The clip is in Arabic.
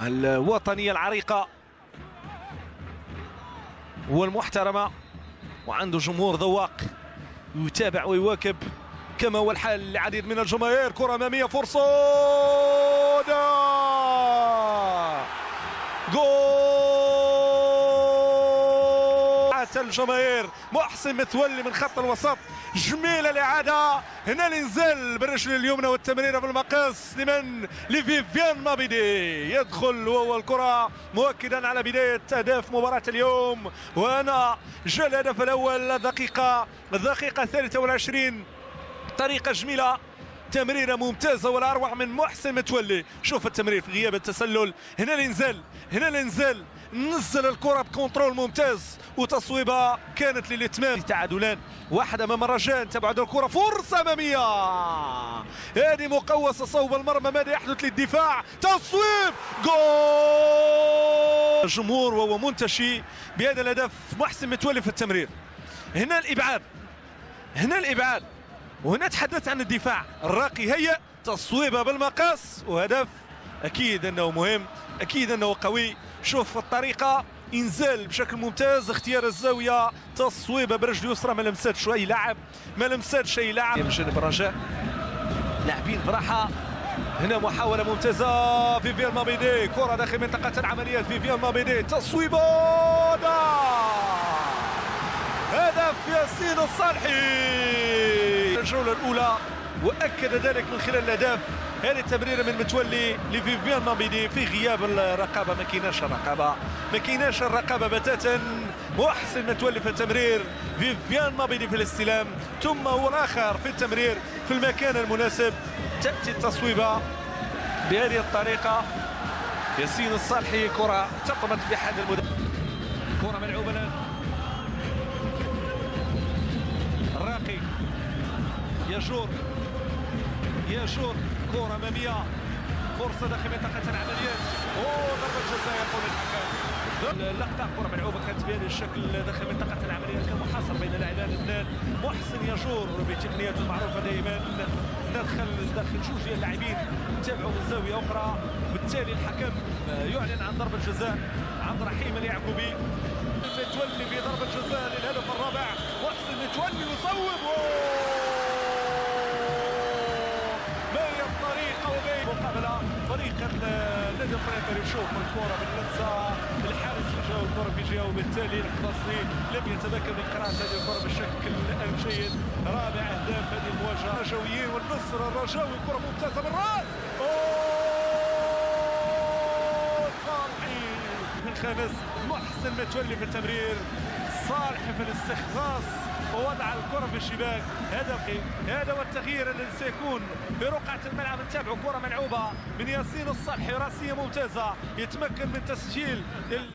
الوطنية العريقة والمحترمة، وعنده جمهور ذواق يتابع ويواكب كما هو الحال لعديد من الجماهير. كرة أمامية، فرصة جول الجماهير. محسن متولي من خط الوسط، جميله الاعاده هنا الانزال بالرجل اليمنى والتمريره بالمقاس لمن لفيفيان مابيدي، يدخل وهو الكره مؤكدا على بدايه اهداف مباراه اليوم. وهنا جاء الهدف الاول الدقيقه 23. طريقه جميله، تمريره ممتازه ولا اروع من محسن متولي. شوف التمرير في غياب التسلل، هنا الانزال، هنا الانزال، نزل الكره بكونترول ممتاز وتصويبه كانت للاتمام. تعادلان، واحد امام الرجاء، تبعد الكره، فرصه اماميه، هذه مقوسه صوب المرمى، ماذا يحدث للدفاع؟ تصويب جول الجمهور وهو منتشي بهذا الهدف. محسن متولي في التمرير، هنا الابعاد، هنا الابعاد، وهنا تحدث عن الدفاع الراقي، هيا تصويبه بالمقاس وهدف. اكيد انه مهم، اكيد انه قوي. شوف الطريقه، انزال بشكل ممتاز، اختيار الزاويه، تصويبه برجل يسرى، ما لمساتش اي لاعب، ما لمساتش اي لاعب من جانب الرجاء. لاعبين براحه، هنا محاوله ممتازه، فيفيان مابيدي، كره داخل منطقه العمليات، فيفيان مابيدي، تصويبه هدف ياسين الصالحي الجوله الاولى، واكد ذلك من خلال الاهداف. هذه التمريره من متولي لفيفيان مابيدي في غياب الرقابه، ما كايناش الرقابه، ما كايناش الرقابه بتاتا. محسن متولي في التمرير، فيفيان مابيدي في الاستلام، ثم هو الاخر في التمرير في المكان المناسب. تاتي التصويبه بهذه الطريقه، ياسين الصالحي، كره تطمت بحد المدافع، كره ملعوبه الان، الراقي يجور، يجور، كرة أمامية، فرصة داخل منطقة العمليات، ضربة جزاء يقول الحكم. اللقطة كرة ملعوبة كانت بهذا الشكل داخل منطقة العمليات، كان محاصر بين لاعبان لبنان. محسن يجور بتقنياته المعروفة دائما، داخل جوج ديال اللاعبين، تابعوا من زاوية أخرى، بالتالي الحكم يعلن عن ضربة جزاء عند رحيم اليعقوبي. متولي في ضربة جزاء للهدف الرابع، محسن متولي يصوب، مقابله فريق النادي الفرنسي. يشوف الكره باللمسه، الحارس جاء الكره في جهه، وبالتالي الحضاصني لم يتمكن من قراءه هذه الكره بالشكل الجيد. رابع اهداف هذه المواجهه الرجاويين، والنصر الرجاوي، كره ممتازه بالراس، صالحي من خامس. محسن متولي في التمرير، صالحي في الاستخلاص ووضع الكرة في الشباك. هدفي هذا هو التغيير الذي سيكون في رقعة الملعب. نتابعوا كرة ملعوبة من ياسين الصالحي، راسية ممتازة، يتمكن من تسجيل